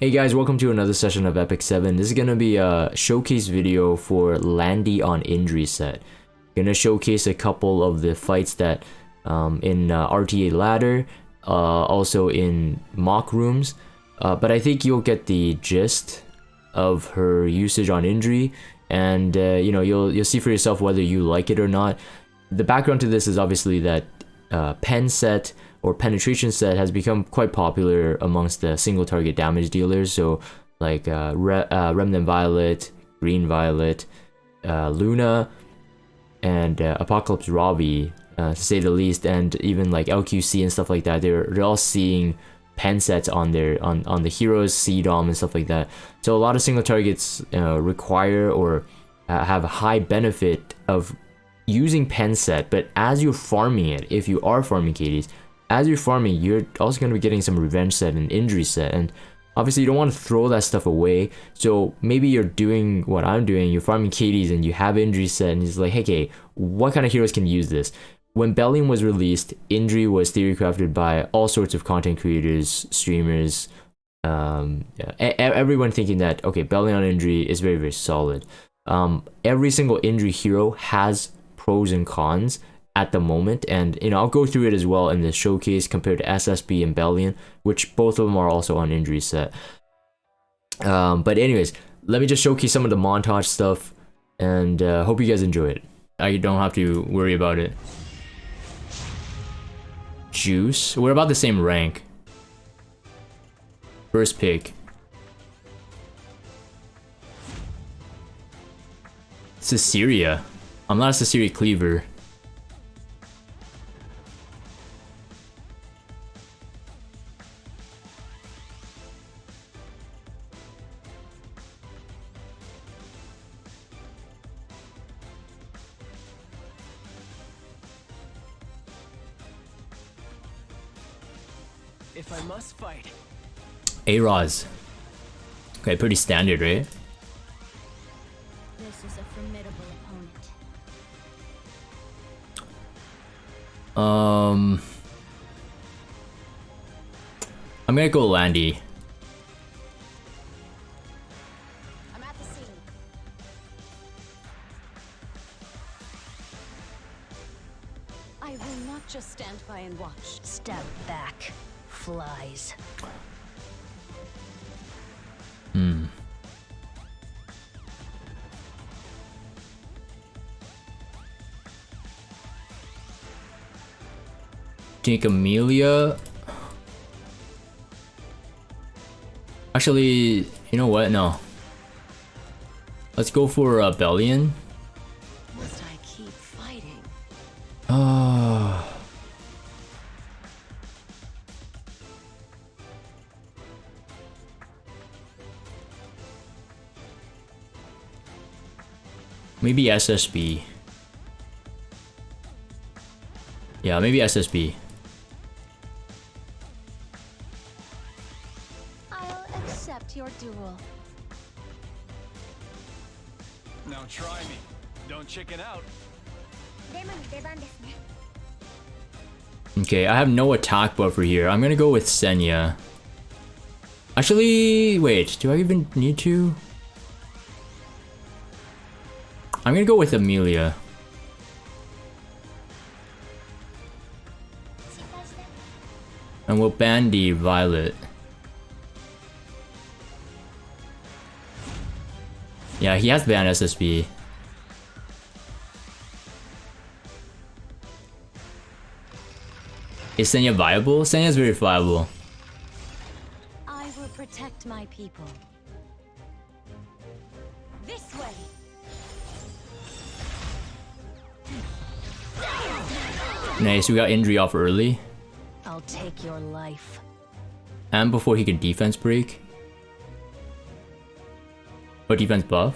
Hey guys, welcome to another session of Epic 7. This is gonna be a showcase video for Landy on injury set. Gonna showcase a couple of the fights that in RTA Ladder, also in mock rooms. But I think you'll get the gist of her usage on injury, and you know, you'll see for yourself whether you like it or not. The background to this is obviously that pen set or penetration set has become quite popular amongst the single target damage dealers. So like Remnant Violet, Green Violet, Luna, and Apocalypse Robbie, to say the least, and even like LQC and stuff like that. They're all seeing pen sets on their on the heroes, CDOM and stuff like that. So a lot of single targets require or have a high benefit of using pen set, but as you're farming it, if you are farming KDs, as you're farming, you're also going to be getting some revenge set and injury set, and obviously you don't want to throw that stuff away. So maybe you're doing what I'm doing, you're farming KDs and you have injury set, and it's like, hey, okay, what kind of heroes can use this? When Bellion was released, injury was theory crafted by all sorts of content creators, streamers, everyone thinking that, okay, Bellion on injury is very, very solid. Every single injury hero has pros and cons at the moment, and you know, I'll go through it as well in the showcase compared to SSB and Bellion, which both of them are also on injury set. But anyways, let me just showcase some of the montage stuff, and hope you guys enjoy it. I don't have to worry about it. Juice, we're about the same rank. First pick. Caesarea. I'm not a Caesarea cleaver. If I must fight. A-Roz. Okay, pretty standard, right? This is a formidable opponent. I'm gonna go Landy. I'm at the scene. I will not just stand by and watch. Step back, flies. Think Amelia. Actually, you know what? No. Let's go for Bellion. Must I keep fighting? Maybe SSB. Yeah, maybe SSB. I'll accept your duel. Now try me. Don't chicken out. Okay, I have no attack buffer here. I'm gonna go with Senya. Actually, wait, do I even need to? I'm gonna go with Amelia. And we'll bandy Violet. Yeah, he has ban SSB. Is Senya viable? Senya is very viable. I will protect my people. This way. Nice, we got injury off early. I'll take your life. And before he can defense break. Or defense buff.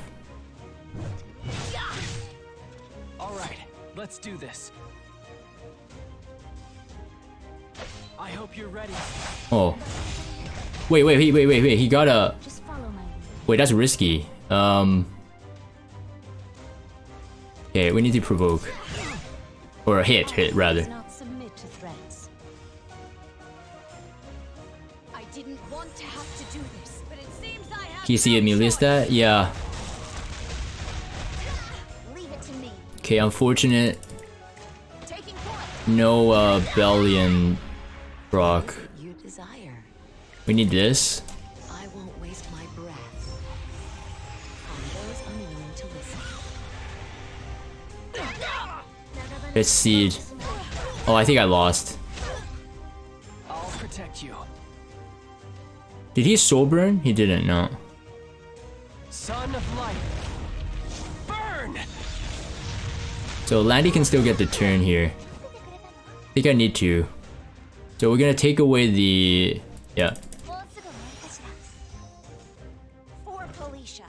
Alright, let's do this. I hope you're ready. Oh. Wait, he got a... Just follow my lead. Wait, that's risky. Okay, we need to provoke. Or a hit rather. Does not submit to threats. I didn't want to have to do this, but Can you see Amelia stat? Yeah. Leave it to me. Okay, unfortunate. Taking point. No Bellion Brock. You desire. We need this. I won't waste my breath on those unwilling to listen. It's Seed. Oh, I think I lost. I'll protect you. Did he soul burn? He didn't, no. Son of light. Burn! So Landy can still get the turn here. I think I need to. So we're gonna take away the... Yeah. For Felicia.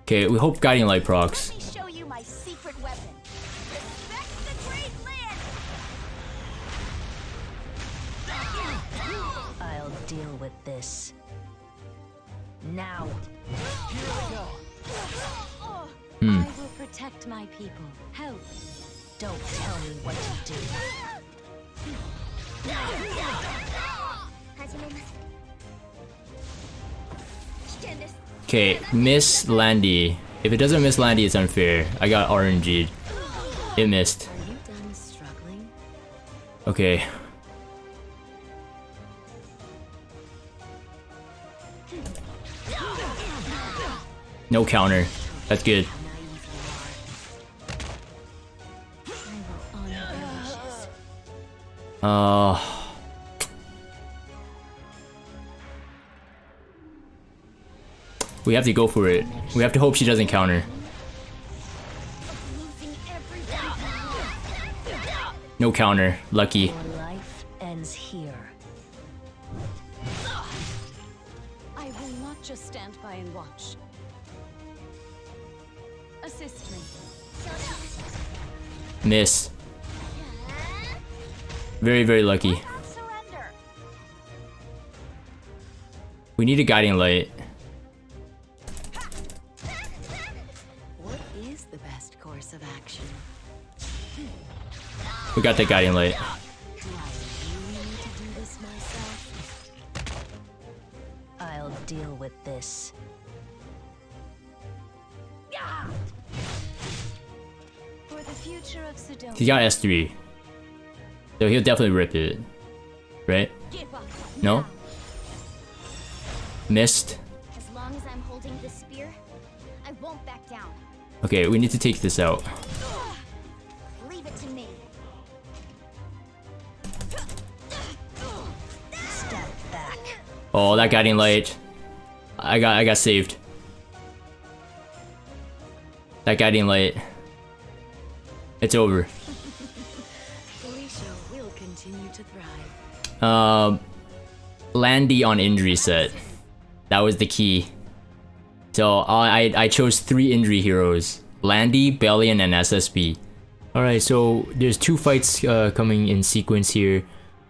Okay, we hope Guiding Light procs. Let me show you my secret weapon. Respect the great land. I'll deal with this. Now. Here we go. I will protect my people. Help. Don't tell me what to do. Okay, miss Landy. If it doesn't miss Landy, it's unfair. I got RNG'd. It missed. Are you done struggling? Okay. No counter. That's good. We have to go for it. We have to hope she doesn't counter. No counter. Lucky. Your life ends here. I will not just stand by and watch. Assist me. Miss. Very, very lucky. Don't surrender. We need a Guiding Light. What is the best course of action? We got the Guiding Light. Do I really need to do this myself? I'll deal with this. For the future of Sedona. He got S3. So he'll definitely rip it. Right? Give up. No? Missed. As long as I'm holding the spear, I won't back down. Okay, we need to take this out. Leave it to me. Step back. Oh, that Guiding Light. I got saved. That Guiding Light. It's over. Felicia will continue to thrive. Landy on injury set. That was the key. So I chose 3 injury heroes. Landy, Bellion, and SSB. Alright, so there's 2 fights coming in sequence here.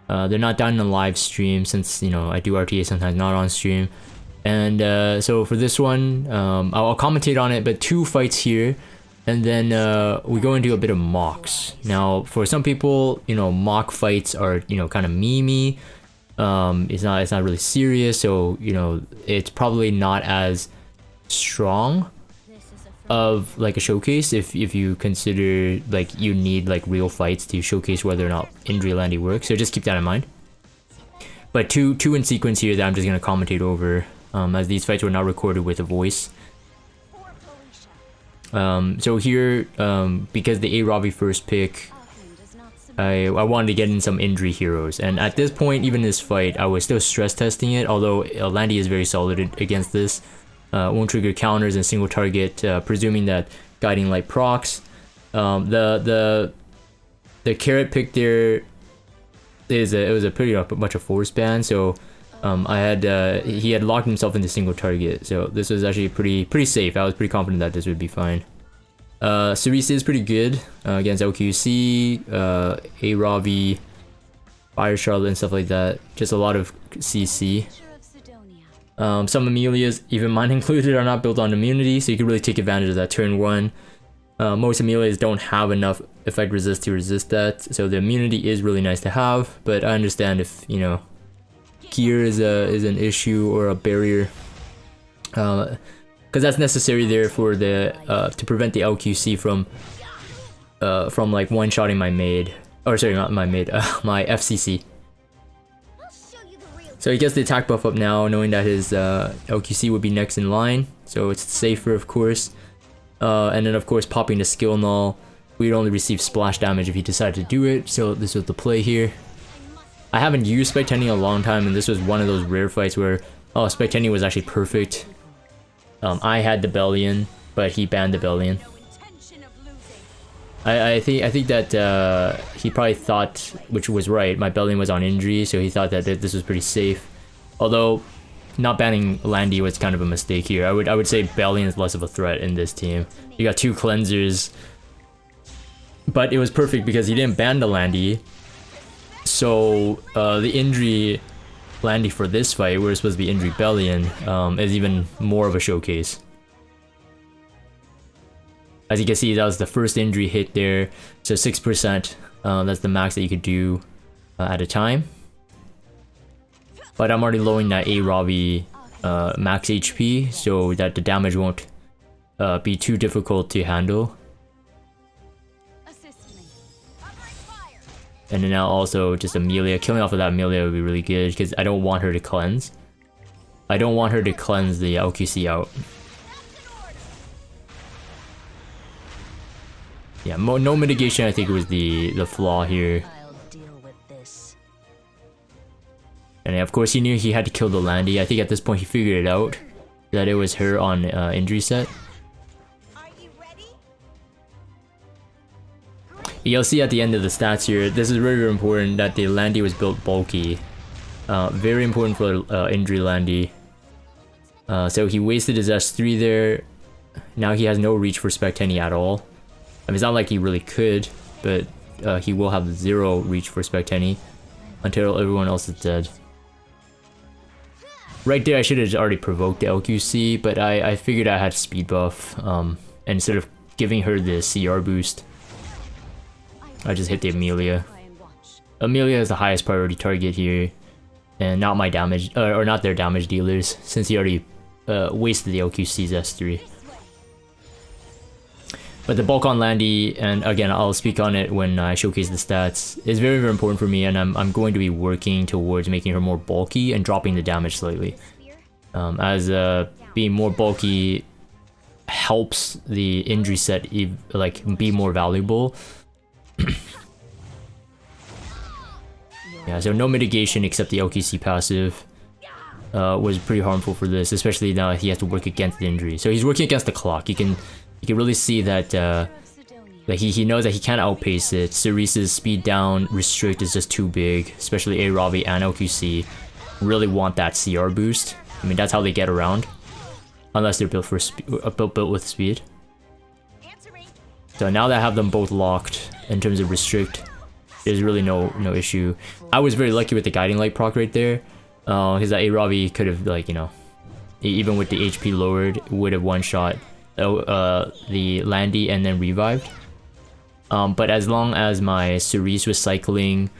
They're not done in a live stream since, you know, I do RTA sometimes not on stream. And so for this one, I'll commentate on it, but 2 fights here. And then we go into a bit of mocks. Now, for some people, you know, mock fights are, you know, kind of memey. It's not really serious, so you know, it's probably not as strong of like a showcase if you consider like you need like real fights to showcase whether or not injury Landy works. So just keep that in mind. But two in sequence here that I'm just gonna commentate over, as these fights were not recorded with a voice. So here, because the A Ravi first pick, I wanted to get in some injury heroes, and at this point, even this fight, I was still stress testing it, although Landy is very solid against this. Won't trigger counters and single target, presuming that Guiding Light procs. The carrot pick there it was a pretty much a force ban, so he had locked himself into single target, so this was actually pretty safe. I was pretty confident that this would be fine. Cerise is pretty good against LQC, A Ravi, Fire Charlotte, and stuff like that. Just a lot of CC. Some Amelias, even mine included, are not built on immunity, so you can really take advantage of that turn 1. Most Amelias don't have enough effect resist to resist that, so the immunity is really nice to have, but I understand if, you know, gear is an issue or a barrier. because that's necessary there for the to prevent the LQC from like one-shotting my maid, or sorry, not my maid, my FCC. So he gets the attack buff up now, knowing that his LQC would be next in line, so it's safer, of course. And then of course popping the skill null, we'd only receive splash damage if he decided to do it, so this was the play here. I haven't used Spectenny in a long time, and this was one of those rare fights where, oh, Spectenny was actually perfect. I had Debellion, but he banned Debellion. I think that he probably thought, which was right, my Bellion was on injury, so he thought that this was pretty safe. Although, not banning Landy was kind of a mistake here. I would say Bellion is less of a threat in this team. You got 2 cleansers, but it was perfect because he didn't ban the Landy. So the injury Landy for this fight, where it's supposed to be injury Bellion, is even more of a showcase. As you can see, that was the first injury hit there, so 6%, that's the max that you could do at a time. But I'm already lowering that A Robbie max HP, so that the damage won't be too difficult to handle. And then now also just Amelia, killing off of that Amelia would be really good, because I don't want her to cleanse. I don't want her to cleanse the LQC out. Yeah, no mitigation, I think was the flaw here. And of course he knew he had to kill the Landy. I think at this point he figured it out, that it was her on injury set. You'll see at the end of the stats here, this is very, very important that the Landy was built bulky. Very important for injury Landy. So he wasted his S3 there. Now he has no reach for Spectenny at all. I mean, it's not like he really could, but he will have 0 reach for Spectenny until everyone else is dead. Right there, I should have already provoked the LQC, but I figured I had speed buff, and instead of giving her the CR boost, I just hit the Amelia. Amelia is the highest priority target here, and not my damage, or not their damage dealers, since he already wasted the LQC's S3. But the bulk on Landy, and again, I'll speak on it when I showcase the stats, is very, very important for me, and I'm going to be working towards making her more bulky and dropping the damage slightly. As being more bulky helps the injury set like be more valuable. Yeah, so no mitigation except the LQC passive was pretty harmful for this, especially now he has to work against the injury. So he's working against the clock. You can really see that he knows that he can't outpace it. Cerise's speed down restrict is just too big, especially A Robbie and LQC really want that CR boost. I mean, that's how they get around, unless they're built for built with speed. So now that I have them both locked in terms of restrict, there's really no issue. I was very lucky with the guiding light proc right there, because that A Robbie could have, like, you know, even with the HP lowered, would have one shot the Landy and then revived. But as long as my Cerise was cycling,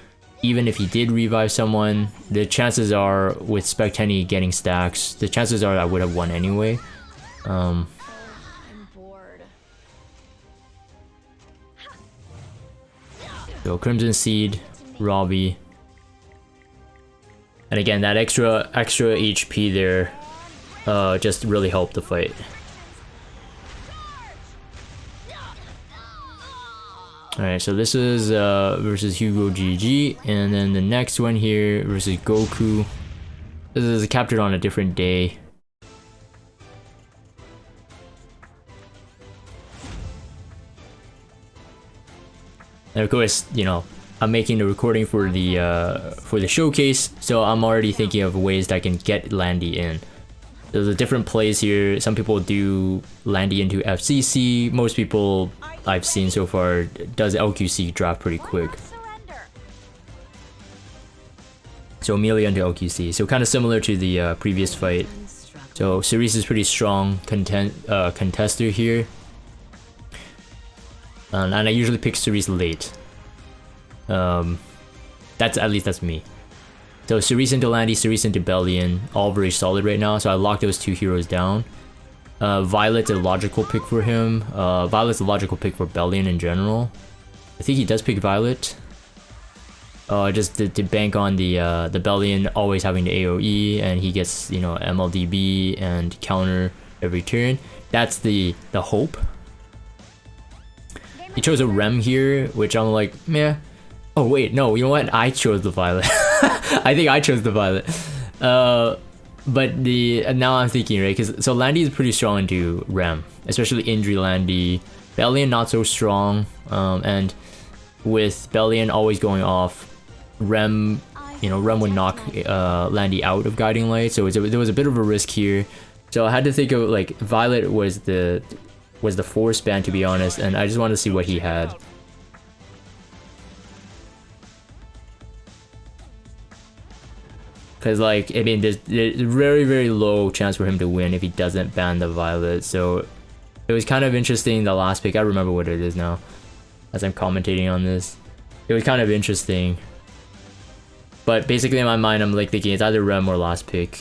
even if he did revive someone, the chances are, with Spectenny getting stacks, the chances are I would have won anyway. I'm bored. So Crimson Seed, Robbie. And again, that extra HP there just really helped the fight. Alright, so this is versus Hugo GG, and then the next one here versus Goku. This is captured on a different day. And of course, you know, I'm making the recording for the showcase, so I'm already thinking of ways that I can get Landy in. There's a different plays here. Some people do Landy into FCC. Most people I've seen so far does LQC draft pretty quick. So Amelia into LQC. So kind of similar to the previous fight. So Cerise is pretty strong contester here. And I usually pick Cerise late. That's, at least that's me. So Cerise into Landy, Cerise into Bellion, all very solid right now. So I locked those two heroes down. Violet's a logical pick for him. Violet's a logical pick for Bellion in general. I think he does pick Violet. Just to bank on the Bellion always having the AoE, and he gets, you know, MLDB and counter every turn. That's the hope. He chose a Rem here, which I'm like, meh. Oh wait, no, you know what? I chose the Violet. I think I chose the Violet. But now I'm thinking, right? Because so Landy is pretty strong into Rem, especially Indri Landy. Bellion not so strong, and with Bellion always going off, Rem, you know, Rem would knock Landy out of Guiding Light, so there was a bit of a risk here. So I had to think of, like, Violet was the force ban, to be honest, and I just wanted to see what he had. Because, like, I mean, there's very, very low chance for him to win if he doesn't ban the Violet. So it was kind of interesting, the last pick. I remember what it is now, as I'm commentating on this. It was kind of interesting. But basically in my mind, I'm like thinking it's either Rem or last pick.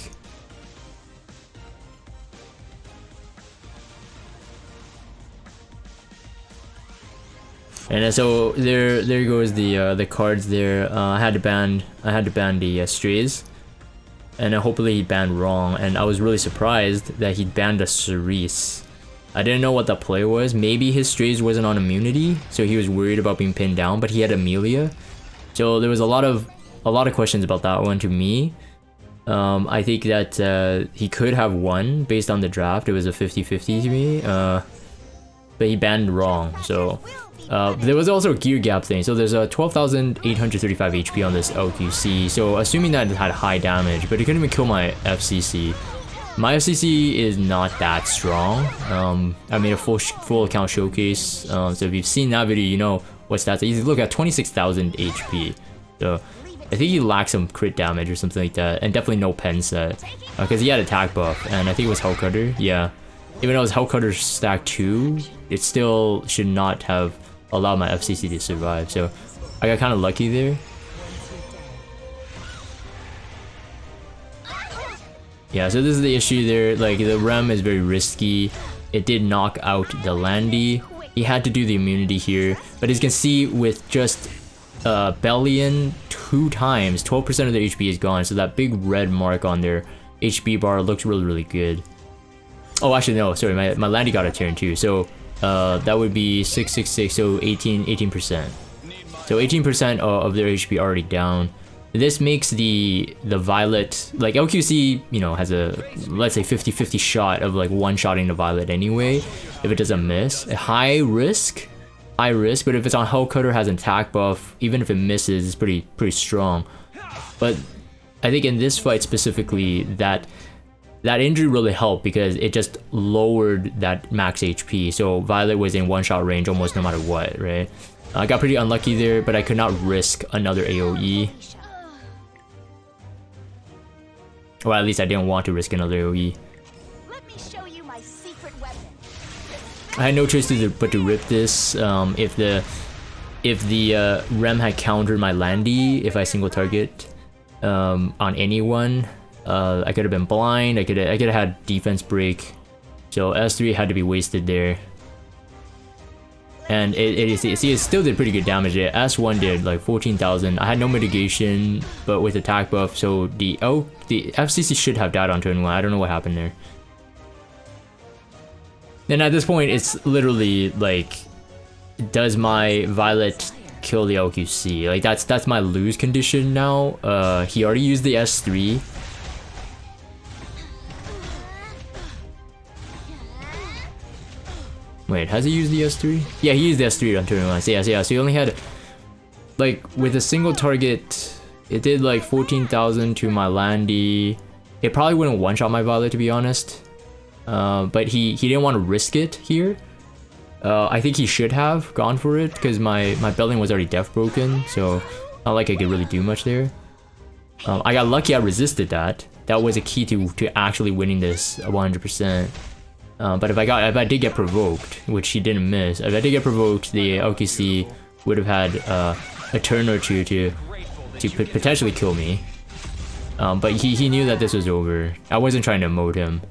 And so there goes the cards there. I had to ban the Strays. And hopefully he banned wrong, and I was really surprised that he banned a Cerise. I didn't know what the play was. Maybe his Strays wasn't on immunity, so he was worried about being pinned down, but he had Amelia. So there was a lot of questions about that one to me. I think that he could have won based on the draft. It was a 50-50 to me, but he banned wrong. So there was also a gear gap thing. So there's a 12,835 HP on this LQC. So assuming that it had high damage, but it couldn't even kill my FCC. My FCC is not that strong. I made a full account showcase. So if you've seen that video, you know what stats. You look at 26,000 HP. So I think he lacked some crit damage or something like that, and definitely no pen set, because he had attack buff, and I think it was Hellcutter. Yeah, even though it was Hellcutter stack 2, it still should not have allowed my FCC to survive. So I got kind of lucky there. Yeah, so this is the issue there. Like, the Rem is very risky. It did knock out the Landy. He had to do the immunity here, but as you can see, with just Bellion 2 times, 12% of their HP is gone, so that big red mark on their HP bar looks really, really good. Oh, actually no, sorry, my Landy got a turn too, so that would be 666, so 18%. So 18% of their HP already down. This makes the Violet, like, LQC, you know, has a, let's say, 50-50 shot of, like, one-shotting the Violet anyway, if it doesn't miss. A high risk, but if it's on Hellcutter, has an attack buff, even if it misses, it's pretty strong. But I think in this fight specifically, that injury really helped because it just lowered that max HP. So Violet was in one-shot range almost no matter what, right? I got pretty unlucky there, but I could not risk another AoE. Or at least I didn't want to risk another AoE. Let me show you my secret weapon. I had no choice but to rip this. If the Rem had countered my Landy, if I single target on anyone, I could have been blind. I could have had defense break. So S3 had to be wasted there. And it still did pretty good damage there. S1 did like 14,000. I had no mitigation, but with attack buff, so the FCC should have died on turn 1. I don't know what happened there. And at this point, it's literally like, does my Violet kill the LQC? Like, that's my lose condition now. He already used the S3. Wait, has he used the S3? Yeah, he used the S3 on turn 1. So yeah, so he only had, like, with a single target, it did like 14,000 to my Landy. It probably wouldn't one-shot my Violet, to be honest. But he didn't want to risk it here. I think he should have gone for it, because my Bellion was already death broken, so not like I could really do much there. I got lucky I resisted that. That was a key to actually winning this 100%. But if I did get provoked, which he didn't miss, if I did get provoked, the LQC would have had a turn or two to potentially kill me. But he knew that this was over. I wasn't trying to emote him.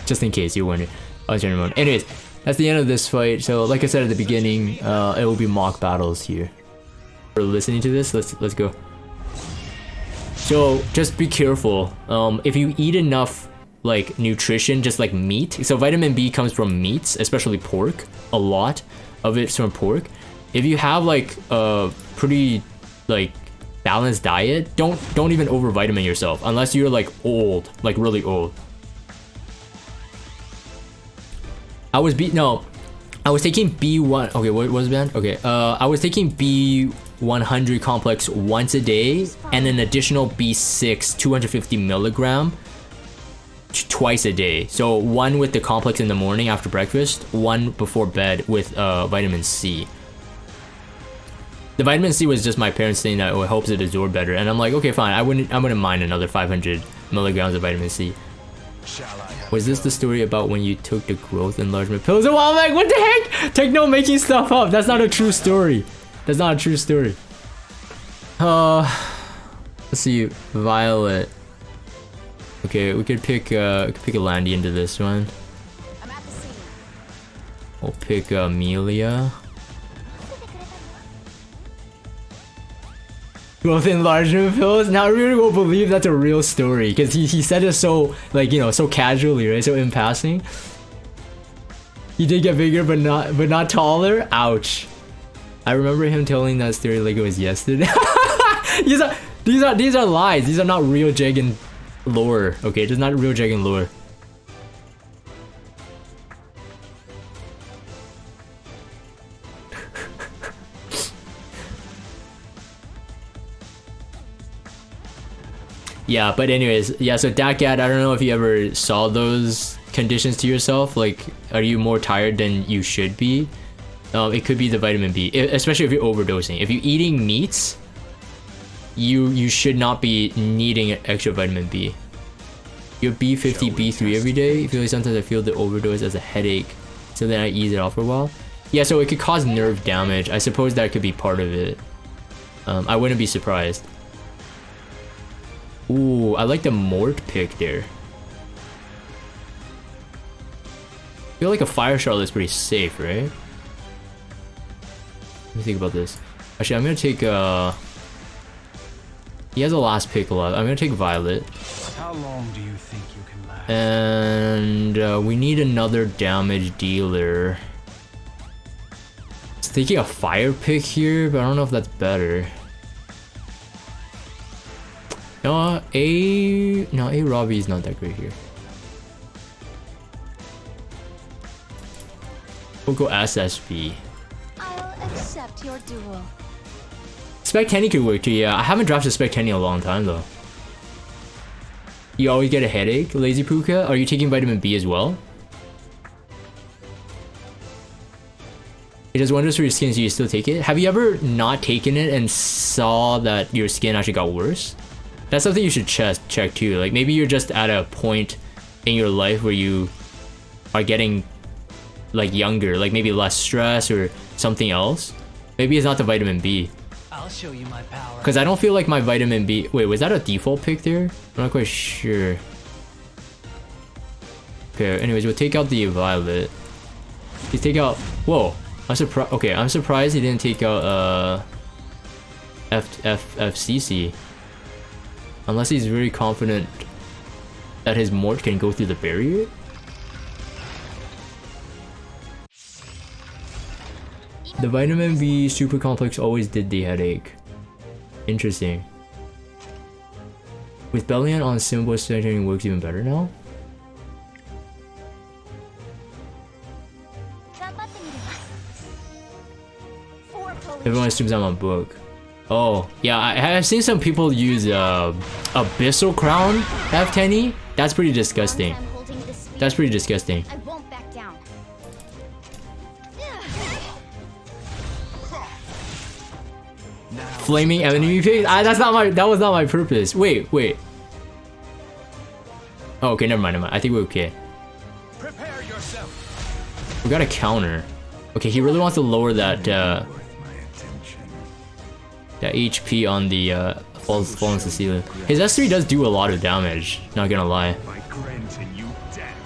Just in case you wondered. I was trying to emote. Anyways, that's the end of this fight. So like I said at the beginning, it will be mock battles here. For listening to this, let's go. So just be careful. If you eat enough like nutrition, just like meat. So vitamin B comes from meats, especially pork. A lot of it's from pork. If you have like a pretty like balanced diet, don't even over vitamin yourself unless you're like old, like really old. I was taking B1. Okay, what was that? Okay, I was taking B100 complex once a day and an additional B6 250 milligram twice a day. So one with the complex in the morning after breakfast, one before bed with vitamin C. The vitamin C was just my parents saying that it helps it absorb better, and I'm like, okay, fine. I wouldn't mind another 500 milligrams of vitamin C. Was this the story about when you took the growth enlargement pills? Oh, I'm like, what the heck? Techno making stuff up. That's not a true story. That's not a true story. Let's see, Violet. Okay, we could pick a Landy into this one. I'm at the scene. We'll pick Amelia. Growth enlargement pills. Now I really will believe that's a real story because he said it so like, you know, so casually, right? So in passing. He did get bigger but not taller. Ouch. I remember him telling that story like it was yesterday. these are lies. These are not real Jagan lore. Okay, it's not real Jagan lore. Yeah, but anyways, yeah, so Dakat, I don't know if you ever saw those conditions to yourself. Like, are you more tired than you should be? It could be the vitamin B, especially if you're overdosing. If you're eating meats, you should not be needing extra vitamin B. You're B50, B3 every day. I feel like sometimes I feel the overdose as a headache, so then I ease it off for a while. Yeah, so it could cause nerve damage. I suppose that could be part of it. I wouldn't be surprised. Ooh, I like the Mort pick there. I feel like a Fire Charlotte is pretty safe, right? Let me think about this. Actually, I'm gonna take he has a last pick left. I'm gonna take Violet. How long do you think you can last? And we need another damage dealer. I was thinking a fire pick here, but I don't know if that's better. No, A Robbie is not that great here. We'll go SSB. I'll accept your duel. Spec Tenny could work too, yeah. I haven't drafted Spec Tenny in a long time though. You always get a headache, Lazy Puka? Are you taking vitamin B as well? It does wonders for your skin, so you still take it? Have you ever not taken it and saw that your skin actually got worse? That's something you should check too. Like maybe you're just at a point in your life where you are getting like younger, like maybe less stress or something else. Maybe it's not the vitamin B. I'll show you my power. Because I don't feel like my vitamin B... Wait, was that a default pick there? I'm not quite sure. Okay, anyways, we'll take out the Violet. Let's take out... Whoa. I'm surprised... Okay, I'm surprised he didn't take out FCC. Unless he's very confident that his Mort can go through the barrier? The vitamin B super complex always did the headache. Interesting. With Bellion on symbol, strengthening works even better now? Everyone assumes I'm on book. Oh, yeah, I have seen some people use Abyssal Crown F10E. That's pretty disgusting. That's pretty disgusting. I won't back down. Flaming enemy pick? That was not my purpose. Wait. Oh, okay, never mind. I think we're okay. Prepare yourself. We got a counter. Okay, he really wants to lower that that HP on the falls to the ceiling. His S3 does do a lot of damage, not gonna lie. By granting you death.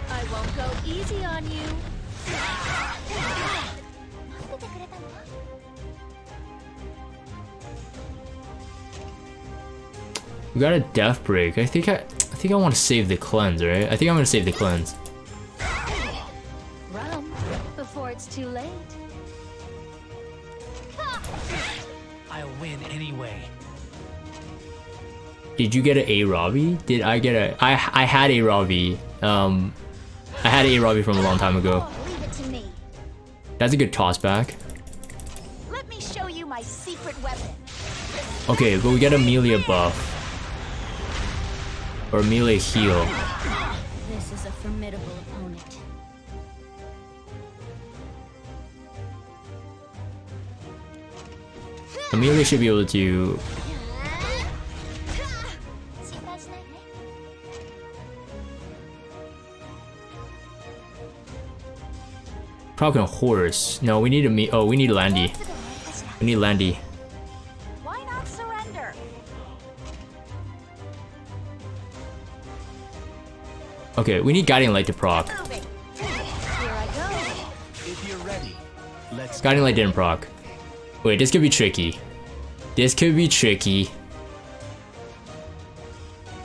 I won't go easy on you. We got a death break. I think I want to save the cleanse, right? I think I'm gonna save the cleanse. Run before it's too late. I'll win anyway. Did you get an A Robbie? Did I get a? I had a Robbie. I had a Robbie from a long time ago. Leave it to me. That's a good toss back. Let me show you my secret weapon. Okay, but we get a melee buff. Or melee heal. This is a formidable opponent. A melee should be able to. Probably a horse. No, we need a we need Landy. We need Landy. Why not surrender? Okay, we need Guiding Light to proc. Moving. Here I go. If you're ready, let's Guiding Light didn't proc. Wait, this could be tricky. This could be tricky.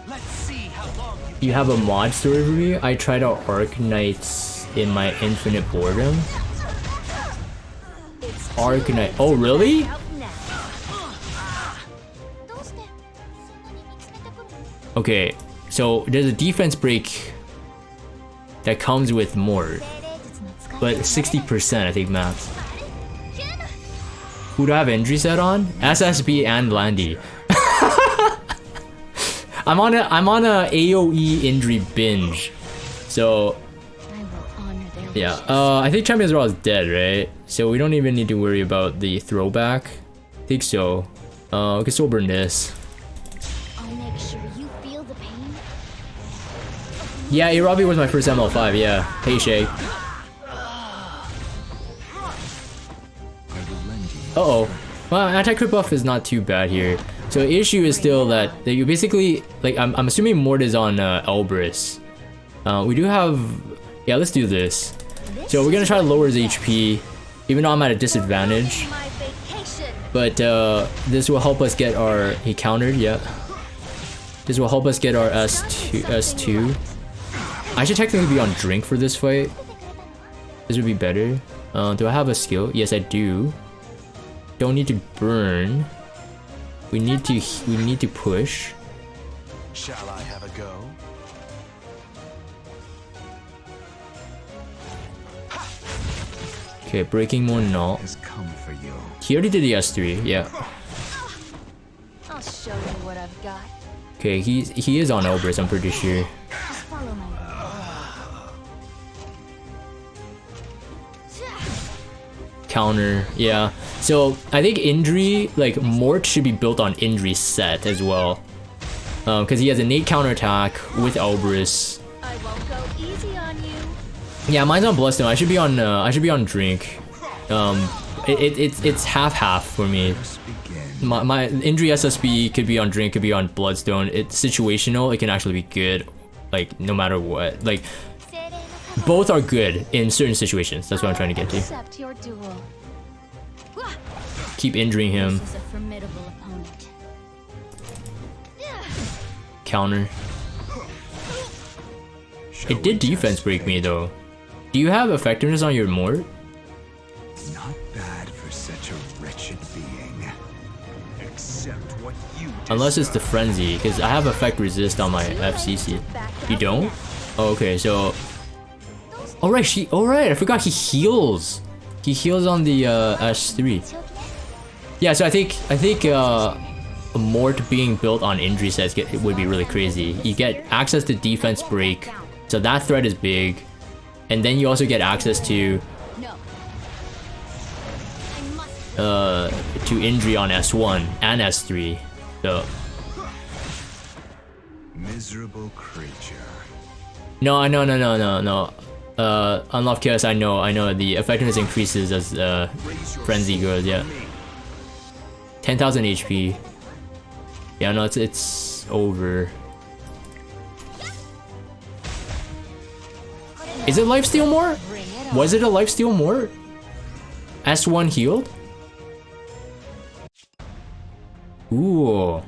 let's see how long You have a mod story for me? I tried out Arc Knights in my infinite boredom. It's Arc Knight. Oh, really? out now. Okay, so there's a defense break that comes with more, but 60% I think max. Who do I have injury set on? SSB and Landy. I'm on a AOE injury binge, so I will honor their yeah. I think Champions Raw is dead, right? So we don't even need to worry about the throwback. I think so. We can still burn this. I'll make sure you feel the pain. Yeah, Robbie was my first ML5. Yeah. Hey Shay. Uh-oh. Well, anti-crit buff is not too bad here. So the issue is still that you basically, like, I'm assuming Mort is on Elbrus. We do have, yeah, let's do this. So we're gonna try to lower his HP, even though I'm at a disadvantage. My vacation. But this will help us get our, he countered, yeah. This will help us get our S2. I should technically be on drink for this fight. This would be better. Do I have a skill? Yes, I do. Don't need to burn. We need to push. Shall I have a go? Okay, breaking more null. Has come for you. He already did the S3, yeah. I'll show you what I've got. Okay, he is on Elbrus, I'm pretty sure. Just follow my Counter, yeah. So I think injury, like Mort should be built on injury set as well. Because he has innate counterattack with Elbrus. I won't go easy on you. Yeah, mine's on Bloodstone. I should be on drink. It's half for me. My injury SSB could be on drink, could be on Bloodstone. It's situational. It can actually be good, like no matter what. Like both are good in certain situations. That's what I'm trying to get to. Accept your duel. Keep injuring him. This is a formidable opponent. Counter. It did defense break me though. Do you have effectiveness on your Mort? Not bad for such a wretched being. Accept what you Unless it's the frenzy, because I have effect resist on my FCC. You don't? Oh, okay, so. Alright, alright, I forgot he heals. He heals on the S3. Yeah, so I think Mort being built on injury sets would be really crazy. You get access to defense break, so that threat is big, and then you also get access to injury on S1 and S3. So miserable creature. no. Unlock chaos. I know. The effectiveness increases as frenzy goes. Yeah. 10,000 HP. Yeah, no, it's over. Is it lifesteal more? Was it a lifesteal more? S1 healed? Ooh.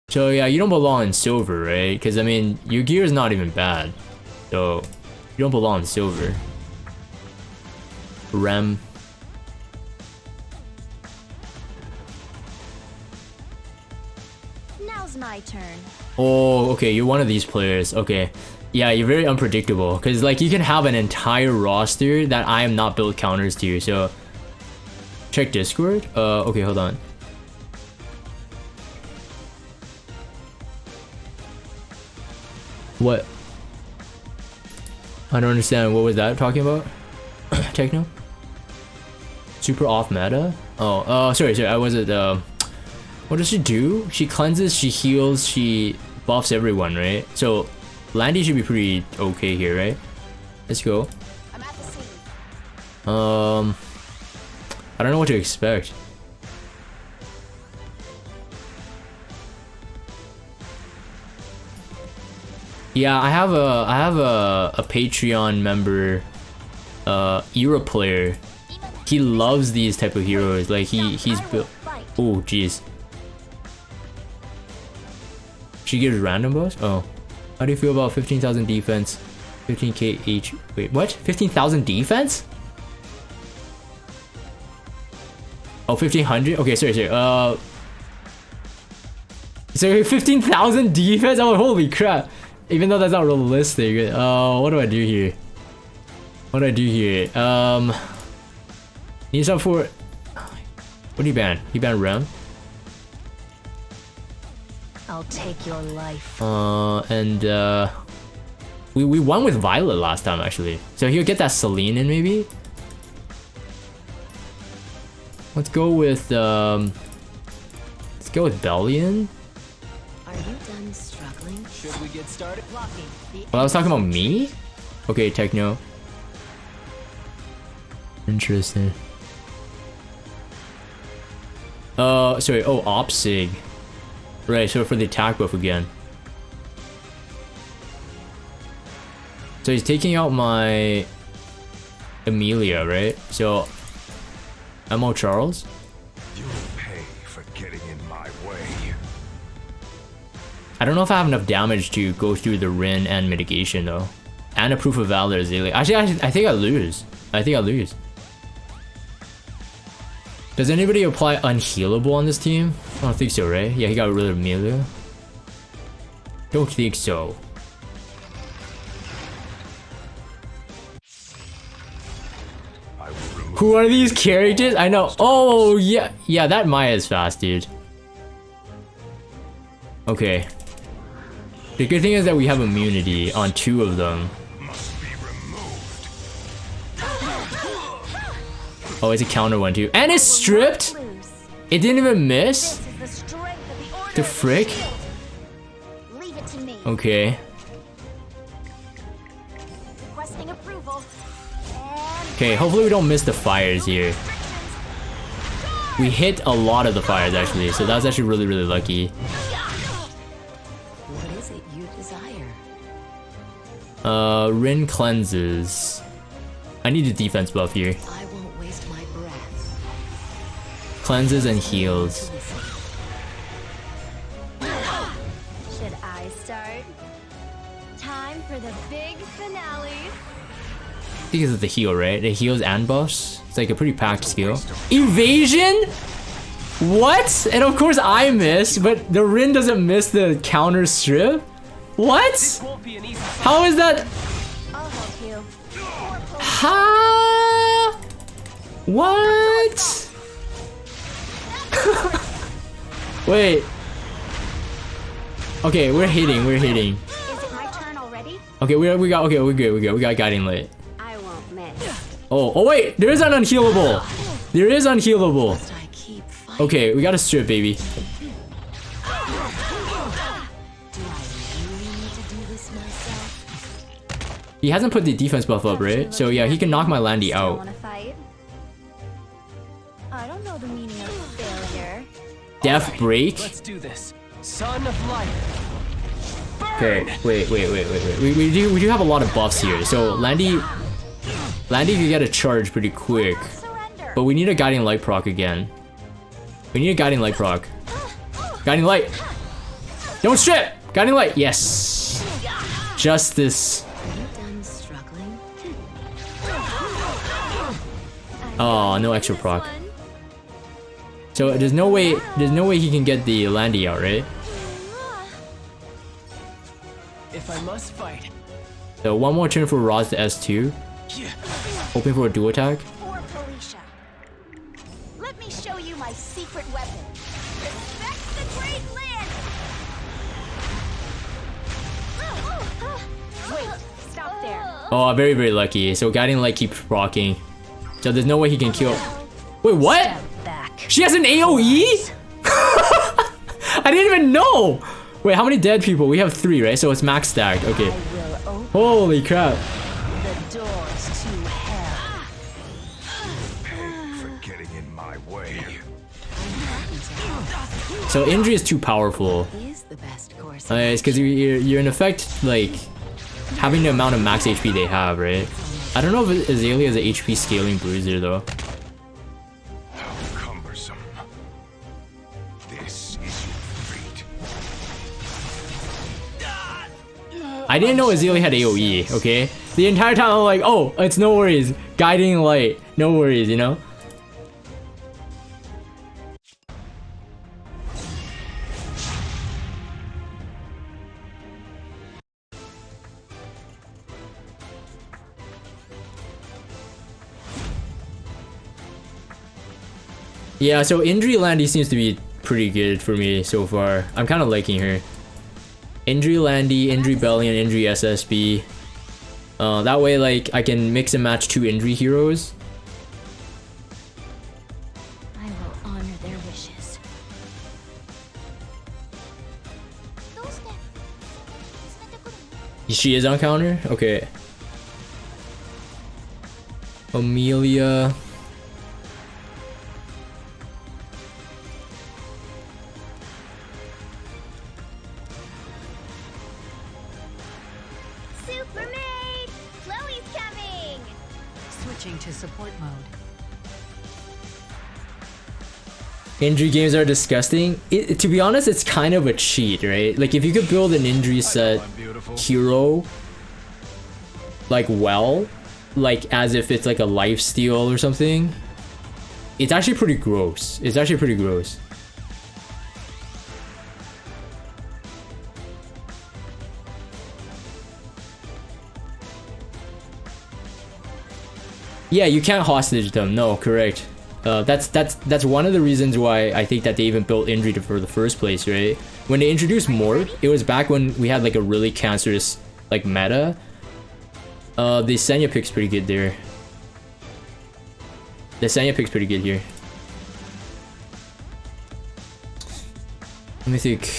So yeah, you don't belong in silver, right? Because I mean, your gear is not even bad. So you don't belong in silver. Rem. Now's my turn. Oh, okay, you're one of these players. Okay. Yeah, you're very unpredictable. Because, like, you can have an entire roster that I am not built counters to. So, check Discord. Okay, hold on. What? I don't understand. What was that talking about? Techno? Super off meta? Oh, sorry. I wasn't, what does she do? She cleanses, she heals, she buffs everyone, right? So, Landy should be pretty okay here, right? Let's go. I'm at the scene. I don't know what to expect. Yeah, I have a Patreon member, Era player. He loves these type of heroes. Like he's built. Oh, jeez. She gives random buffs? Oh. How do you feel about 15,000 defense? 15k each. Wait, what? 15,000 defense? Oh, 1,500? Okay, sorry. So 15,000 defense? Oh, holy crap. Even though that's not realistic. What do I do here? Need some for... What do you ban? He banned Rem? I'll take your life. We won with Violet last time actually. So he'll get that Celine in maybe? Let's go with Bellion. Are you done struggling? Should we get started? Blocking. Well, I was talking about me? Okay, Techno. Interesting. Sorry, oh, Opsig. Right, so for the attack buff again. So he's taking out my Amelia, right? So, Mo Charles? You'll pay for getting in my way. I don't know if I have enough damage to go through the Rin and mitigation though. And a proof of valor Azalea. Actually, I think I lose. Does anybody apply unhealable on this team? I don't think so, right? Yeah, he got rid of Amelia. Don't think so. Who are these characters? I know. Oh, yeah. Yeah, that Maya is fast, dude. Okay. The good thing is that we have immunity on 2 of them. Must be removed. Oh, it's a counter one too. And it's stripped? It didn't even miss? This is the strength of the order. The frick? Leave it to me. Okay. Requesting approval. Okay, hopefully we don't miss the fires here. We hit a lot of the fires actually, so that was actually really, really lucky. What is it you desire? Rin cleanses. I need a defense buff here. I won't waste my breath. Cleanses and heals. Should I start? Time for the big finale. I think it's the heal, right? It heals and buffs. It's like a pretty packed skill. Evasion? What? And of course I miss, but the Rin doesn't miss the counter strip? What? How is that? I'll help you. Ha? What? Wait. Okay, we're hitting. Is it my turn already? Okay, we're good. We got guiding light. I won't miss. Oh wait, there is an unhealable. There is unhealable. Must I keep fighting? Okay, we got a strip, baby. Do I really need to do this myself? He hasn't put the defense buff up, right? So yeah, he can knock my Landy Still out. wanna fight? I don't know the meaning of failure. Death break? Let's do this. Son of light. Okay, wait. We do have a lot of buffs here. So Landy can get a charge pretty quick. Surrender. But we need a Guiding Light proc again. We need a Guiding Light proc. Guiding Light! Don't strip! Guiding Light! Yes! Justice. Done struggling? Oh, no extra proc. So there's no way he can get the Landy out, right? If I must fight. So one more turn for Roz to S2. Hoping for a dual attack. For Felicia. Let me show you my secret weapon. Respect the Great Land! Wait, stop there. Oh, very, very lucky. So Guiding Light keeps rocking. So there's no way he can kill. Wait, what? Step back. She has an AoE? I didn't even know! Wait, how many dead people? We have 3, right? So it's max stacked. Okay. I will open Holy crap. the doors to hell. Pay for getting in my way. So Indri is too powerful. Is the best course. It's because you're in effect, like, having the amount of max HP they have, right? I don't know if Azalea is an HP scaling bruiser, though. How cumbersome. This is your fate. I didn't know Azalea had AoE, okay? The entire time I'm like, oh, it's no worries. Guiding Light, no worries, you know? Yeah, so Indri Landy seems to be pretty good for me so far. I'm kind of liking her. Indri Landy, Indri Belly, and Indri SSB. That way, like, I can mix and match 2 Indri heroes. I will honor their wishes. She is on counter? Okay. Amelia. Supermaid! Chloe's coming! Switching to support mode. Indri games are disgusting. To be honest, it's kind of a cheat, right? Like, if you could build an Indri set hero, like, well, like, as if it's like a lifesteal or something, it's actually pretty gross. It's actually pretty gross. Yeah, you can't hostage them. No, correct. That's one of the reasons why I think that they even built Indri for the first place, right? When they introduced Mort, it was back when we had like a really cancerous like meta. The Senya pick's pretty good there. The Senya pick's pretty good here. Let me think.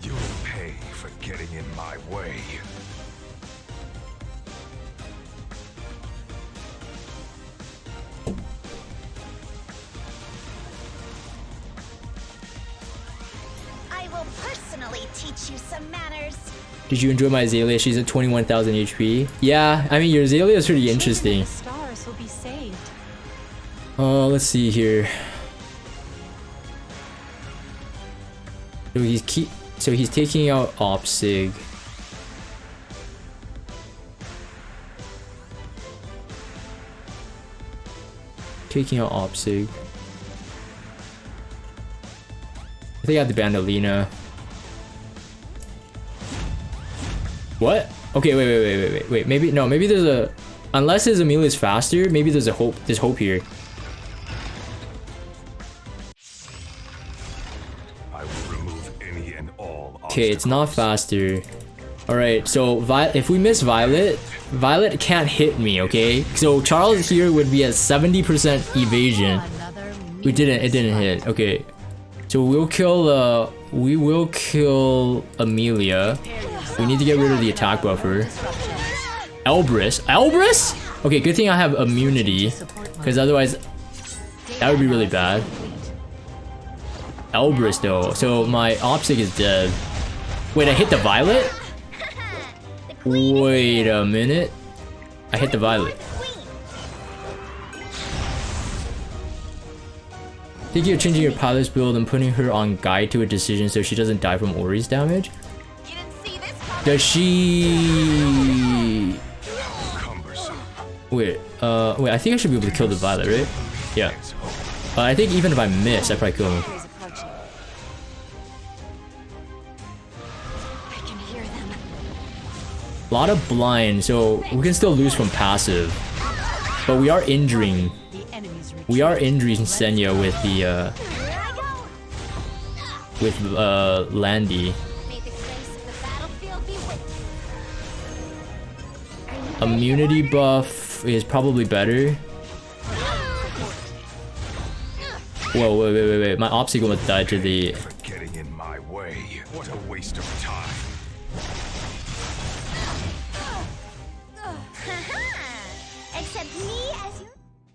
You'll pay for getting in my way. I will personally teach you some manners. Did you enjoy my Azalea? She's at 21,000 HP. Yeah, I mean your Azalea is pretty interesting. The stars will be saved. Let's see here. So he's taking out Opsig. Taking out Opsig. I think I have the Bandolina. What? Okay, wait. Maybe no. Maybe there's a. Unless his Amelia is faster, maybe there's a hope. There's hope here. I will remove any and all. Okay, it's not faster. All right. So if we miss Violet, Violet can't hit me. Okay. So Charles here would be at 70% evasion. Another We didn't. It didn't hit. Okay. So we will kill Amelia. We need to get rid of the attack buffer. Elbrus? Okay, good thing I have immunity, because otherwise that would be really bad. Elbrus though, so my Optic is dead. Wait, I hit the Violet? Wait a minute. I hit the Violet. Think you're changing your pilot's build and putting her on guide to a decision so she doesn't die from Ori's damage? Does she... Wait, I think I should be able to kill the Violet, right? Yeah. I think even if I miss, I probably kill him. A lot of blind, so we can still lose from passive. But we are injuring. We are injuring Senya with the Landy. Immunity buff is probably better. Whoa, wait. My obstacle must die to the... Getting in my way. What a waste of time.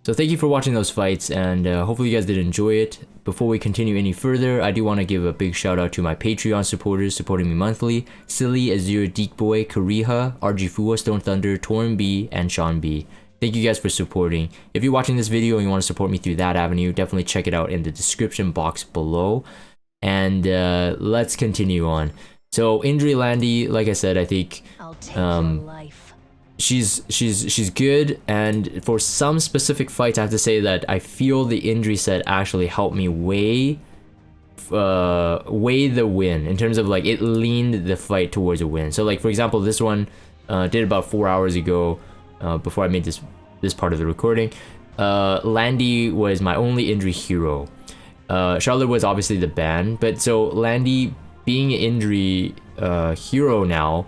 So thank you for watching those fights, and hopefully you guys did enjoy it. Before we continue any further, I do want to give a big shout out to my Patreon supporters supporting me monthly: Silly, Azure, Deekboy, Kariha, RG Stone Thunder, Torin B, and Sean B. Thank you guys for supporting. If you're watching this video and you want to support me through that avenue, definitely check it out in the description box below. And let's continue on. So injury Landy, like I said, I think she's good, and for some specific fights I have to say that I feel the injury set actually helped me weigh the win, in terms of like it leaned the fight towards a win. So like for example, this one did about 4 hours ago, before I made this part of the recording. Landy was my only injury hero. Charlotte was obviously the ban, but so Landy being an injury hero now,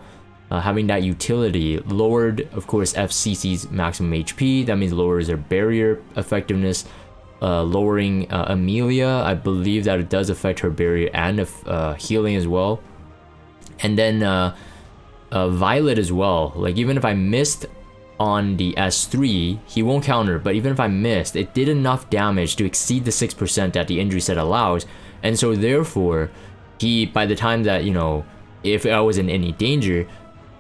having that utility lowered, of course, FCC's maximum HP. That means lowers their barrier effectiveness, lowering Amelia. I believe that it does affect her barrier and healing as well. And then Violet as well. Like even if I missed on the S3, he won't counter, but even if I missed, it did enough damage to exceed the 6% that the injury set allows. And so therefore, by the time that, you know, if I was in any danger,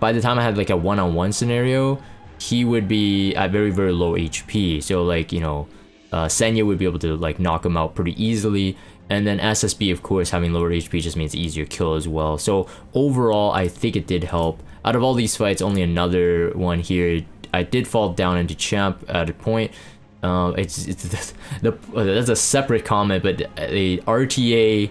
by the time I had like a one-on-one scenario, he would be at very, very low HP. So like, you know, Senya would be able to like knock him out pretty easily. And then SSB, of course, having lower HP just means easier kill as well. So overall, I think it did help. Out of all these fights, only another one here, I did fall down into champ at a point. That's a separate comment, but the RTA,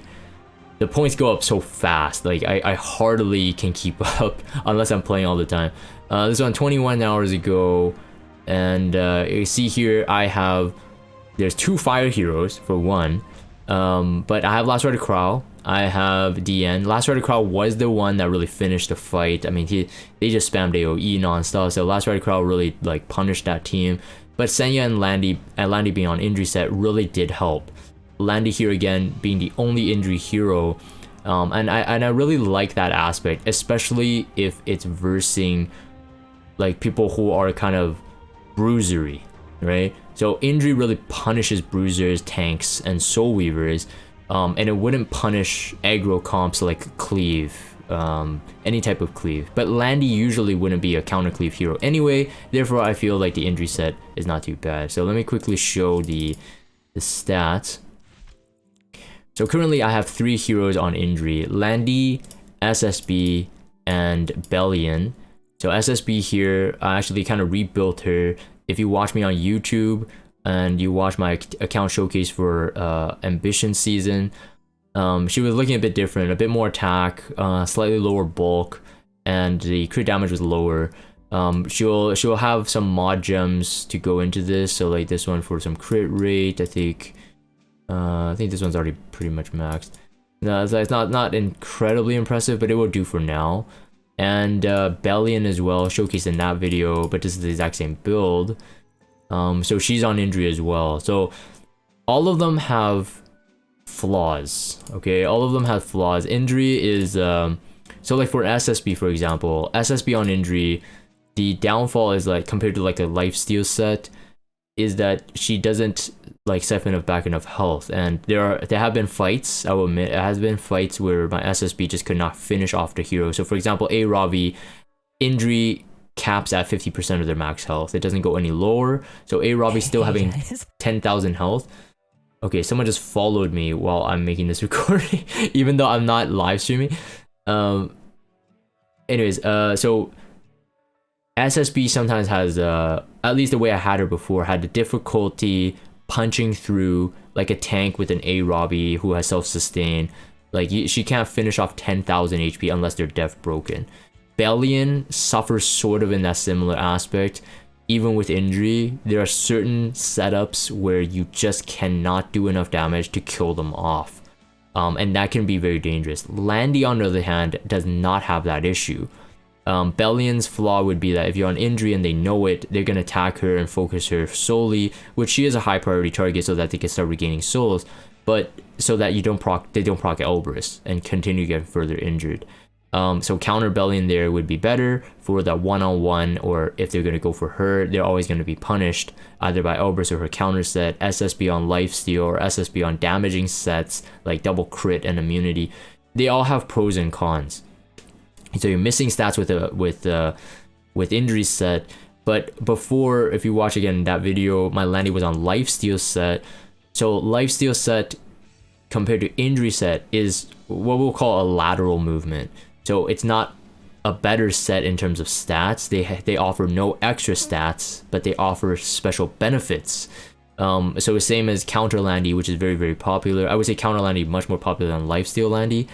the points go up so fast. Like I hardly can keep up unless I'm playing all the time. This one 21 hours ago, and you see here there's 2 fire heroes for one, but I have Last Rider Crow, I have DN. Last Rider Crow was the one that really finished the fight. I mean, they just spammed AoE non-stop, so Last Rider Crow really like punished that team. But Senya and Landy being on injury set really did help. Landy here again being the only injury hero, and I really like that aspect, especially if it's versing like people who are kind of bruisery, right? So injury really punishes bruisers, tanks, and soul weavers, and it wouldn't punish aggro comps like cleave, any type of cleave. But Landy usually wouldn't be a counter cleave hero anyway, therefore I feel like the injury set is not too bad. So let me quickly show the stats. So currently I have 3 heroes on injury: Landy, SSB, and Bellion. So SSB here, I actually kind of rebuilt her. If you watch me on YouTube and you watch my account showcase for Ambition season, she was looking a bit different, a bit more attack, slightly lower bulk, and the crit damage was lower. She'll have some mod gems to go into this, so like this one for some crit rate. I think this one's already pretty much maxed. No, it's not incredibly impressive, but it will do for now. And Bellion as well, showcased in that video, but this is the exact same build. So she's on injury as well. So all of them have flaws. Okay, all of them have flaws. Injury is so like for SSB, for example, SSB on injury, the downfall is like compared to like a lifesteal set is that she doesn't like siphon back enough health. And there have been fights, I will admit, it has been fights where my SSB just could not finish off the hero. So for example, A Ravi, injury caps at 50% of their max health. It doesn't go any lower. So A Ravi still having 10,000 health. Okay, someone just followed me while I'm making this recording, even though I'm not live streaming. Anyways, so SSB sometimes has, at least the way I had her before, had the difficulty punching through like a tank with an A Robbie who has self-sustain. Like she can't finish off 10,000 HP unless they're death broken. Bellion suffers sort of in that similar aspect. Even with injury, there are certain setups where you just cannot do enough damage to kill them off. And that can be very dangerous. Landy, on the other hand, does not have that issue. Bellion's flaw would be that if you're on injury and they know it, they're going to attack her and focus her solely, which she is a high priority target so that they can start regaining souls, but so that they don't proc Elbrus and continue getting further injured. So counter Bellion there would be better for that one-on-one, or if they're going to go for her, they're always going to be punished either by Elbrus or her counter set, SSB on lifesteal or SSB on damaging sets like double crit and immunity. They all have pros and cons. So you're missing stats with injury set, but before, if you watch again that video, my Landy was on lifesteal set. So lifesteal set compared to injury set is what we'll call a lateral movement. So it's not a better set in terms of stats. They offer no extra stats, but they offer special benefits. So the same as counter Landy, which is very, very popular. I would say counter Landy much more popular than lifesteal Landy.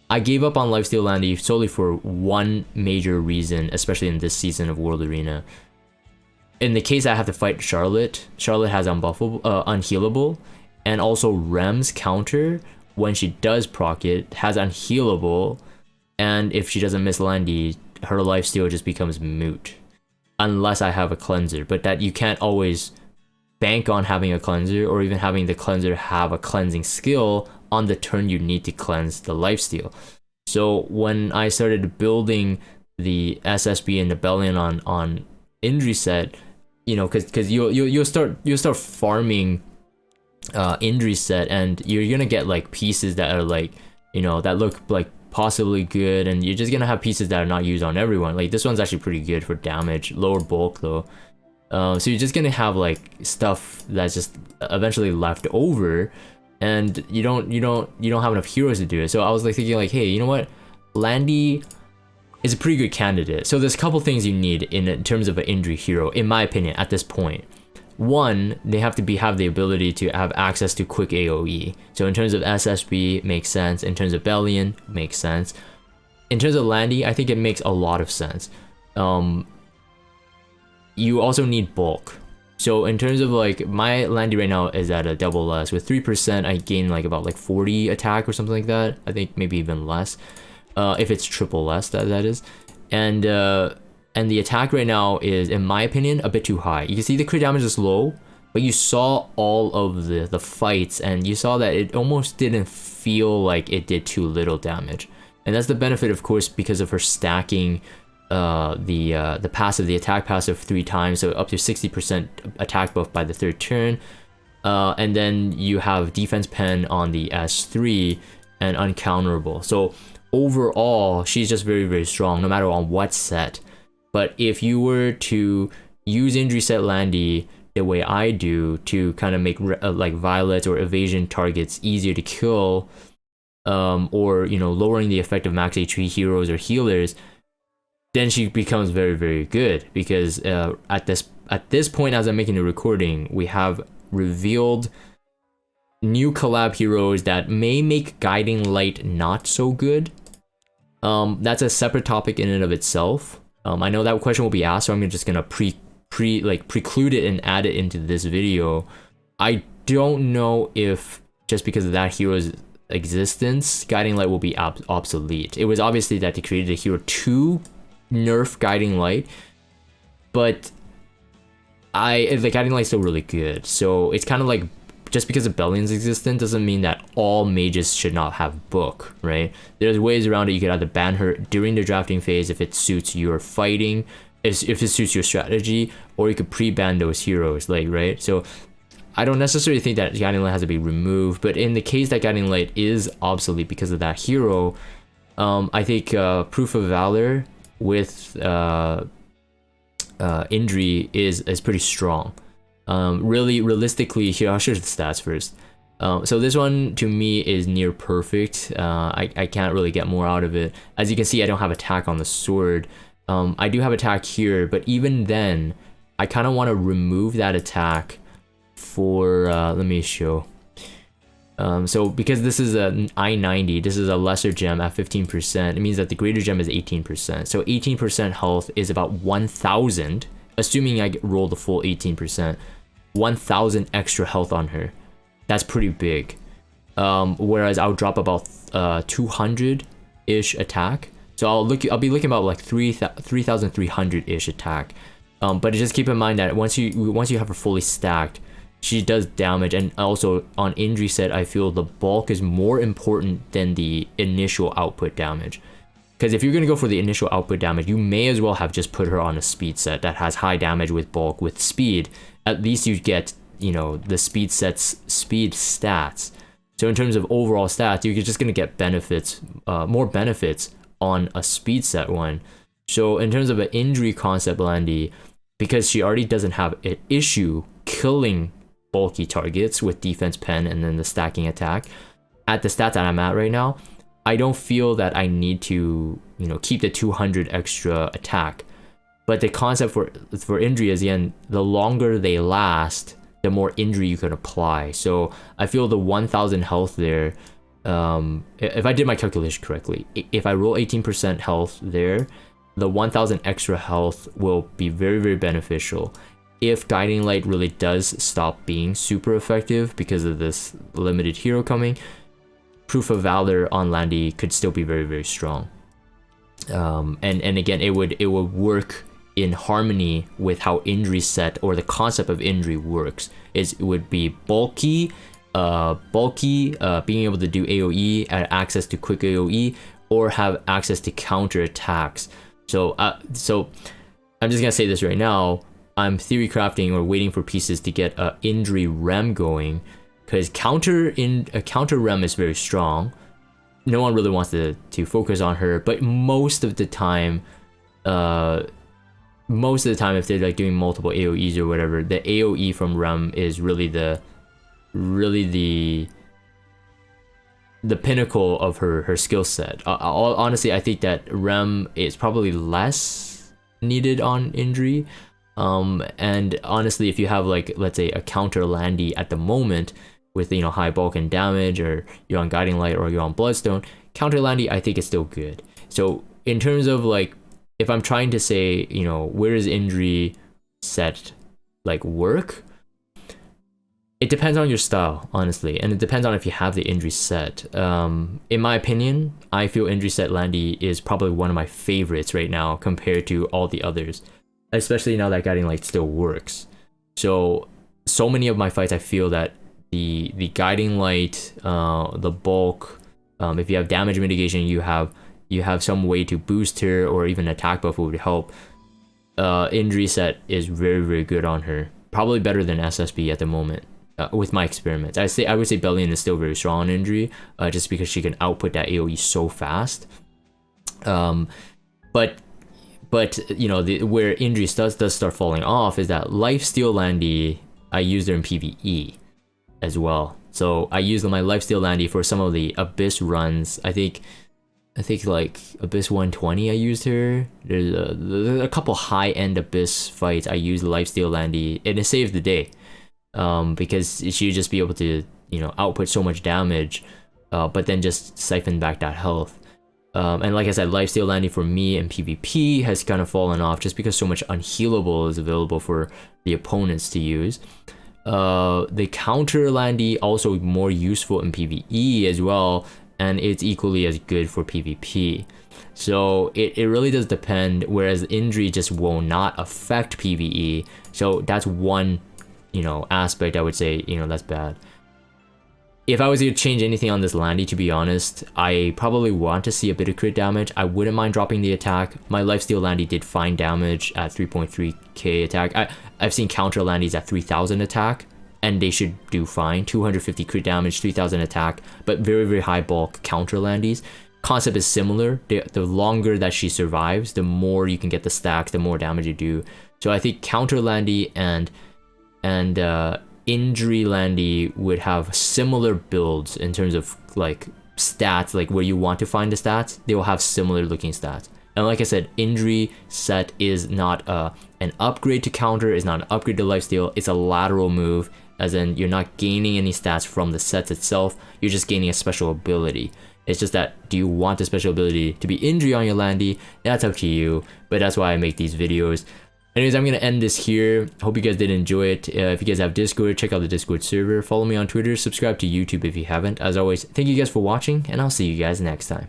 I gave up on lifesteal Landy solely for one major reason, especially in this season of World Arena. In the case I have to fight Charlotte, Charlotte has unbuffable, unhealable, and also Rem's counter, when she does proc it, has unhealable, and if she doesn't miss Landy, her lifesteal just becomes moot. Unless I have a cleanser, but that you can't always bank on having a cleanser, or even having the cleanser have a cleansing skill on the turn you need to cleanse the lifesteal. So when I started building the SSB and the Bellion on injury set, you know, because you'll start farming injury set, and you're gonna get like pieces that are like, you know, that look like possibly good, and you're just gonna have pieces that are not used on everyone. Like this one's actually pretty good for damage, lower bulk though. So you're just gonna have like stuff that's just eventually left over, and you don't have enough heroes to do it. So I was like thinking like, hey, you know what, Landy is a pretty good candidate. So there's a couple things you need in terms of an injury hero, in my opinion, at this point. One, they have to have the ability to have access to quick AoE. So in terms of SSB, makes sense. In terms of Bellion, makes sense. In terms of Landy, I think it makes a lot of sense. You also need bulk. So in terms of like, my Landy right now is at a double S. With 3%, I gain like about like 40 attack or something like that. I think maybe even less. If it's triple S, that is. And the attack right now is, in my opinion, a bit too high. You can see the crit damage is low, but you saw all of the fights, and you saw that it almost didn't feel like it did too little damage. And that's the benefit, of course, because of her stacking the passive, the attack passive 3 times, so up to 60% attack buff by the 3rd turn. And then you have defense pen on the S3 and uncounterable. So overall, she's just very, very strong, no matter on what set. But if you were to use injury set Landy the way I do to kind of make like Violet or evasion targets easier to kill, or, you know, lowering the effect of max HP heroes or healers, then she becomes very, very good. Because at this point, as I'm making the recording, we have revealed new collab heroes that may make Guiding Light not so good. That's a separate topic in and of itself. I know that question will be asked, so I'm just gonna preclude it and add it into this video. I don't know if just because of that hero's existence, Guiding Light will be obsolete. It was obviously that they created a hero to nerf Guiding Light, but the Guiding Light's still really good. So it's kind of like just because a Bellion's existent doesn't mean that all mages should not have book, right? There's ways around it. You could either ban her during the drafting phase if it suits your fighting, if it suits your strategy, or you could pre-ban those heroes, like, right? So I don't necessarily think that Guiding Light has to be removed, but in the case that Guiding Light is obsolete because of that hero, I think Proof of Valor with Indri is pretty strong. Really, realistically, here I'll show you the stats first. So this one to me is near perfect. I can't really get more out of it. As you can see, I don't have attack on the sword. I do have attack here, but even then, I kind of want to remove that attack for, let me show. So because this is an I-90, this is a lesser gem at 15%, it means that the greater gem is 18%. So 18% health is about 1,000, assuming I roll the full 18%, 1,000 extra health on her. That's pretty big. Whereas I'll drop about 200-ish attack. So I'll be looking about like 3,300-ish attack. But just keep in mind that once you have her fully stacked, she does damage. And also on Indri set, I feel the bulk is more important than the initial output damage. Because if you're going to go for the initial output damage, you may as well have just put her on a speed set that has high damage with bulk with speed. At least you get, you know, the speed set's speed stats. So in terms of overall stats, you're just going to get benefits, more benefits on a speed set one. So in terms of an injury concept, Landy, because she already doesn't have an issue killing bulky targets with defense pen and then the stacking attack, at the stats that I'm at right now, I don't feel that I need to, you know, keep the 200 extra attack. But the concept for injury is, again, the longer they last, the more injury you can apply. So I feel the 1,000 health there, if I did my calculation correctly, if I roll 18% health there, the 1,000 extra health will be very, very beneficial. If Guiding Light really does stop being super effective because of this limited hero coming, Proof of Valor on Landy could still be very, very strong. And again, it would work in harmony with how injury set or the concept of injury works. It would be bulky, being able to do AoE, access to quick AoE, or have access to counter attacks. So I'm just gonna say this right now. I'm theory crafting or waiting for pieces to get a injury rem going, because counter rem is very strong. No one really wants to focus on her, but most of the time, if they're like doing multiple AoEs or whatever, the AoE from rem is really the pinnacle of her skill set. Honestly, I think that rem is probably less needed on injury. And honestly, if you have, like, let's say a counter Landy at the moment with, you know, high bulk and damage, or you're on Guiding Light or you're on Bloodstone, counter Landy I think is still good. So in terms of, like, if I'm trying to say, you know, where does injury set like work, it depends on your style, honestly, and it depends on if you have the injury set. In my opinion, I feel injury set Landy is probably one of my favorites right now compared to all the others, especially now that Guiding Light still works. So many of my fights, I feel that the Guiding Light, the bulk, if you have damage mitigation, you have some way to boost her, or even attack buff would help. Injury set is very, very good on her, probably better than SSB at the moment. With my experiments, I would say Bellion is still very strong on injury, just because she can output that AoE so fast. But you know, where injury does start falling off is that Lifesteal Landy, I used her in PvE as well. So I used my Lifesteal Landy for some of the Abyss runs. I think like Abyss 120 I used her. There's a couple high-end Abyss fights I used Lifesteal Landy, and it saved the day. Because she would just be able to, you know, output so much damage, but then just siphon back that health. And like I said, Lifesteal Landy for me in PvP has kind of fallen off just because so much unhealable is available for the opponents to use. The counter Landy also more useful in PvE as well, and it's equally as good for PvP. So it really does depend, whereas injury just will not affect PvE. So that's one, you know, aspect I would say, you know, that's bad. If I was to change anything on this Landy, to be honest, I probably want to see a bit of crit damage. I wouldn't mind dropping the attack. My lifesteal Landy did fine damage at 3.3k attack. I've seen counter Landys at 3000 attack, and they should do fine. 250 crit damage, 3000 attack, but very, very high bulk counter Landys. Concept is similar. The longer that she survives, the more you can get the stacks, the more damage you do. So I think counter Landy and injury Landy would have similar builds in terms of like stats, like where you want to find the stats. They will have similar looking stats. And like I said, injury set is not an upgrade to counter, is not an upgrade to lifesteal. It's a lateral move, as in you're not gaining any stats from the sets itself. You're just gaining a special ability. It's just that, do you want the special ability to be injury on your Landy? That's up to you, but that's why I make these videos. Anyways, I'm going to end this here. Hope you guys did enjoy it. If you guys have Discord, check out the Discord server. Follow me on Twitter. Subscribe to YouTube if you haven't. As always, thank you guys for watching, and I'll see you guys next time.